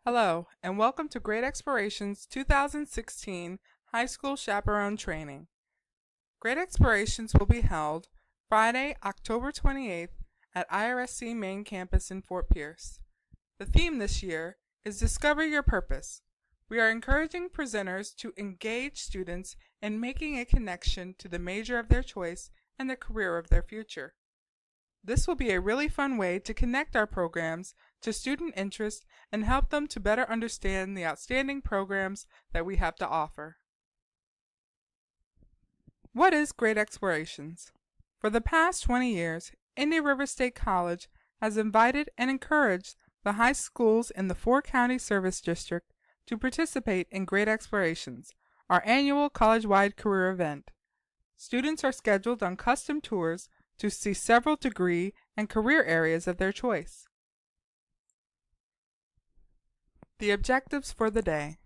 Hello, and welcome to Great Explorations 2016 High School Chaperone Training. Great Explorations will be held Friday, October 28th at IRSC Main Campus in Fort Pierce. The theme this year is Discover Your Purpose. We are encouraging presenters to engage students in making a connection to the major of their choice and the career of their future. This will be a really fun way to connect our programs to student interest and help them to better understand the outstanding programs that we have to offer. What is Great Explorations? For the past 20 years, Indian River State College has invited and encouraged the high schools in the 4-county service district to participate in Great Explorations, our annual college-wide career event. Students are scheduled on custom tours to see several degree and career areas of their choice. The objectives for the day.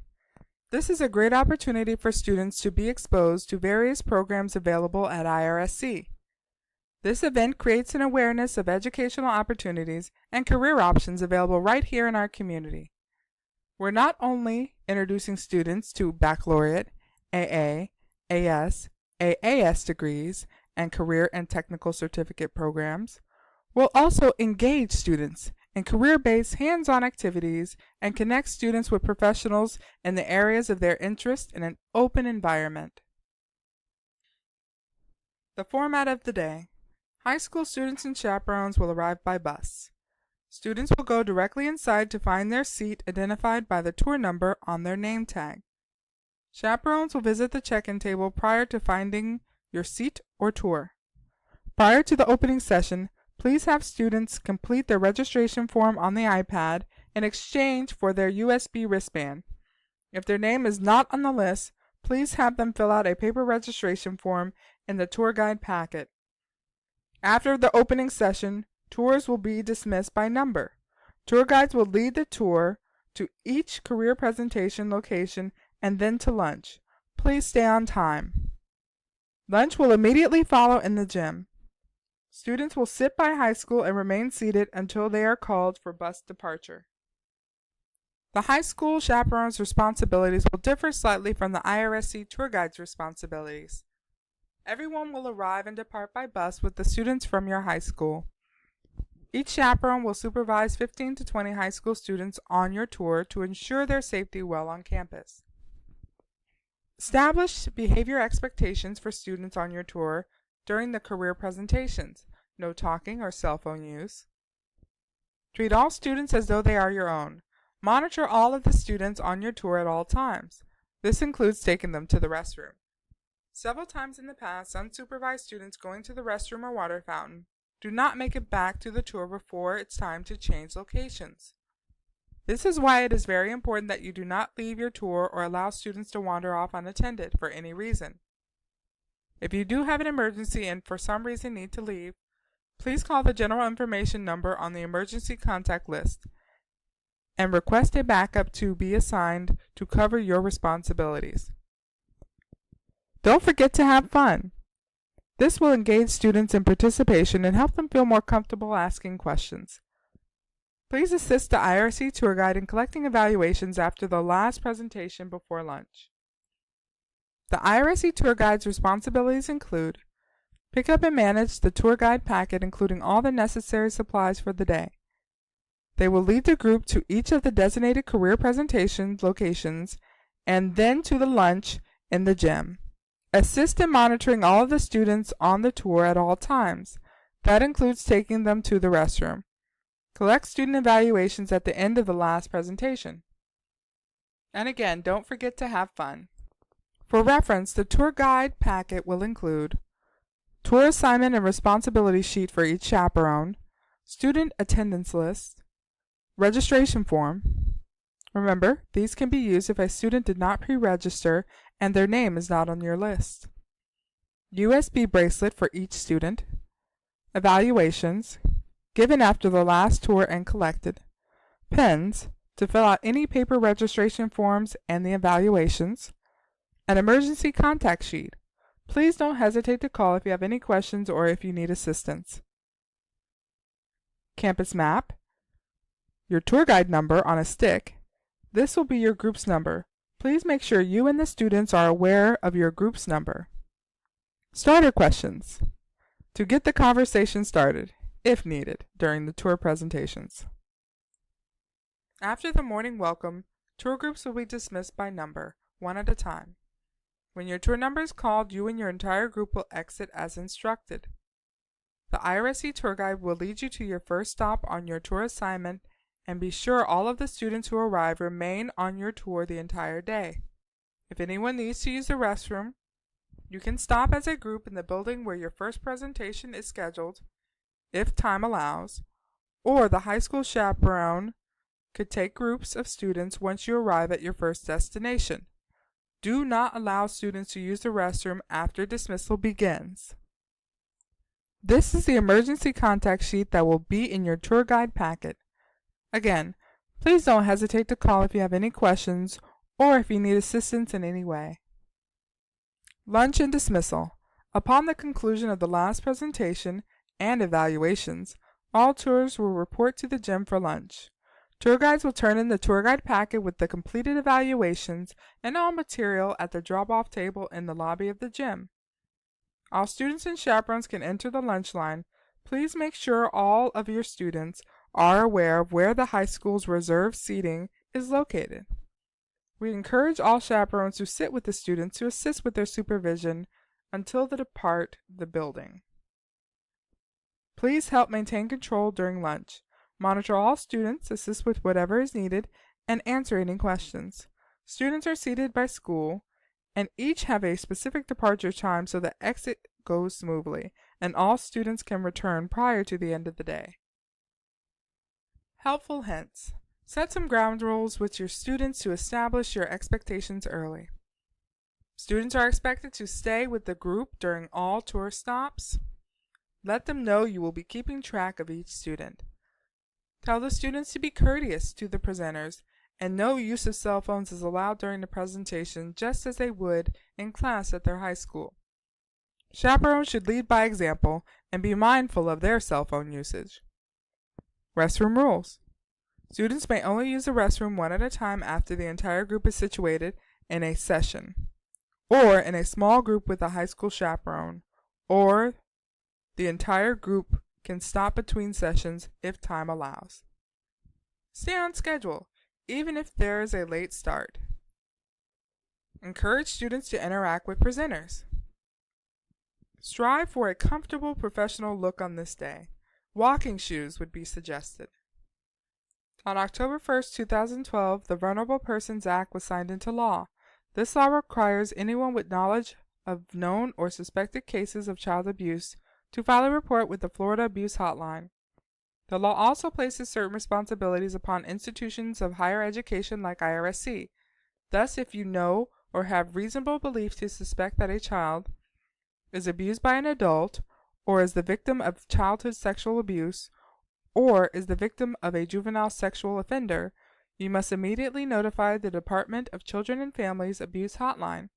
This is a great opportunity for students to be exposed to various programs available at IRSC. This event creates an awareness of educational opportunities and career options available right here in our community. We're not only introducing students to baccalaureate, AA, AS, AAS degrees, and career and technical certificate programs, we'll also engage students in career-based hands-on activities and connect students with professionals in the areas of their interest in an open environment. The format of the day. High school students and chaperones will arrive by bus. Students will go directly inside to find their seat identified by the tour number on their name tag. Chaperones will visit the check-in table prior to finding your seat or tour. Prior to the opening session, please have students complete their registration form on the iPad in exchange for their USB wristband. If their name is not on the list, please have them fill out a paper registration form in the tour guide packet. After the opening session, tours will be dismissed by number. Tour guides will lead the tour to each career presentation location and then to lunch. Please stay on time. Lunch will immediately follow in the gym. Students will sit by high school and remain seated until they are called for bus departure. The high school chaperone's responsibilities will differ slightly from the IRSC tour guide's responsibilities. Everyone will arrive and depart by bus with the students from your high school. Each chaperone will supervise 15 to 20 high school students on your tour to ensure their safety while on campus. Establish behavior expectations for students on your tour during the career presentations. No talking or cell phone use. Treat all students as though they are your own. Monitor all of the students on your tour at all times. This includes taking them to the restroom. Several times in the past, unsupervised students going to the restroom or water fountain do not make it back to the tour before it's time to change locations. This is why it is very important that you do not leave your tour or allow students to wander off unattended for any reason. If you do have an emergency and for some reason need to leave, please call the general information number on the emergency contact list and request a backup to be assigned to cover your responsibilities. Don't forget to have fun. This will engage students in participation and help them feel more comfortable asking questions. Please assist the IRC tour guide in collecting evaluations after the last presentation before lunch. The IRC tour guide's responsibilities include pick up and manage the tour guide packet including all the necessary supplies for the day. They will lead the group to each of the designated career presentation locations and then to the lunch in the gym. Assist in monitoring all of the students on the tour at all times. That includes taking them to the restroom. Collect student evaluations at the end of the last presentation. And again, don't forget to have fun. For reference, the tour guide packet will include tour assignment and responsibility sheet for each chaperone, student attendance list, registration form. Remember, these can be used if a student did not pre-register and their name is not on your list. USB bracelet for each student, evaluations, given after the last tour and collected, pens to fill out any paper registration forms and the evaluations, an emergency contact sheet. Please don't hesitate to call if you have any questions or if you need assistance. Campus map, your tour guide number on a stick, This will be your group's number. Please make sure you and the students are aware of your group's number. Starter questions to get the conversation started, if needed, during the tour presentations. After the morning welcome, tour groups will be dismissed by number, one at a time. When your tour number is called, you and your entire group will exit as instructed. The IRSC tour guide will lead you to your first stop on your tour assignment, and be sure all of the students who arrive remain on your tour the entire day. If anyone needs to use the restroom, you can stop as a group in the building where your first presentation is scheduled, if time allows, or the high school chaperone could take groups of students once you arrive at your first destination. Do not allow students to use the restroom after dismissal begins. This is the emergency contact sheet that will be in your tour guide packet. Again, please don't hesitate to call if you have any questions or if you need assistance in any way. Lunch and dismissal. Upon the conclusion of the last presentation and evaluations, all tours will report to the gym for lunch. Tour guides will turn in the tour guide packet with the completed evaluations and all material at the drop-off table in the lobby of the gym. All students and chaperones can enter the lunch line. Please make sure all of your students are aware of where the high school's reserved seating is located. We encourage all chaperones to sit with the students to assist with their supervision until they depart the building. Please help maintain control during lunch. Monitor all students, assist with whatever is needed, and answer any questions. Students are seated by school, and each have a specific departure time so the exit goes smoothly, and all students can return prior to the end of the day. Helpful hints. Set some ground rules with your students to establish your expectations early. Students are expected to stay with the group during all tour stops. Let them know you will be keeping track of each student. Tell the students to be courteous to the presenters, and no use of cell phones is allowed during the presentation, just as they would in class at their high school. Chaperones should lead by example and be mindful of their cell phone usage. Restroom rules. Students may only use the restroom one at a time after the entire group is situated in a session, or in a small group with a high school chaperone, or the entire group can stop between sessions if time allows. Stay on schedule, even if there is a late start. Encourage students to interact with presenters. Strive for a comfortable professional look on this day. Walking shoes would be suggested. On October 1st, 2012, the Vulnerable Persons Act was signed into law. This law requires anyone with knowledge of known or suspected cases of child abuse to file a report with the Florida Abuse Hotline. The law also places certain responsibilities upon institutions of higher education like IRSC. Thus, if you know or have reasonable belief to suspect that a child is abused by an adult, or is the victim of childhood sexual abuse, or is the victim of a juvenile sexual offender, you must immediately notify the Department of Children and Families Abuse Hotline.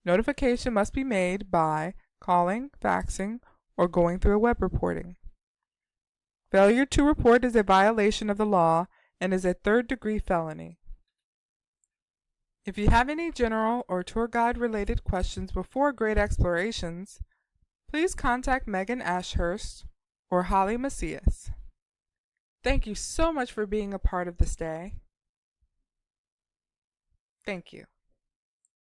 Notification must be made by calling, faxing, or going through a web reporting. Failure to report is a violation of the law and is a third-degree felony. If you have any general or tour guide related questions before grade explorations, please contact Megan Ashurst or Holly Macias. Thank you so much for being a part of this day. Thank you.